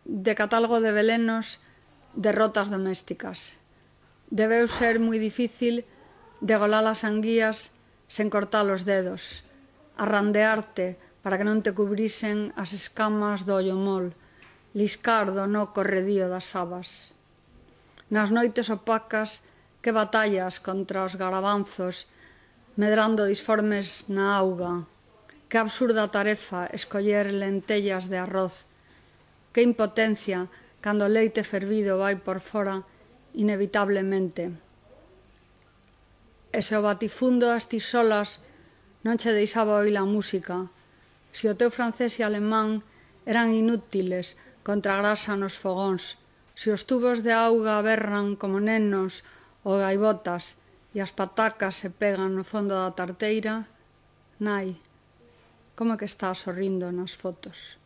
de catálogo de velenos de rotas domésticas. Debeu ser moi difícil degolar as anguías sen cortar os dedos, arrandearte para que non te cubrisen as escamas do ollomol, liscar do nó corredío das sabas. Nas noites opacas, que batallas contra os garabanzos, medrando disformes na auga. Que absurda tarefa escoller lentellas de arroz. Que impotencia cando o leite fervido vai por fora inevitablemente. E se o batifundo das tisolas non che deixaba oír a música, se o teu francés e alemán eran inútiles contra a grasa nos fogóns, se os tubos de auga berran como nenos ou gaivotas e as patacas se pegan no fondo da tarteira, nai, como que estás sorrindo nas fotos?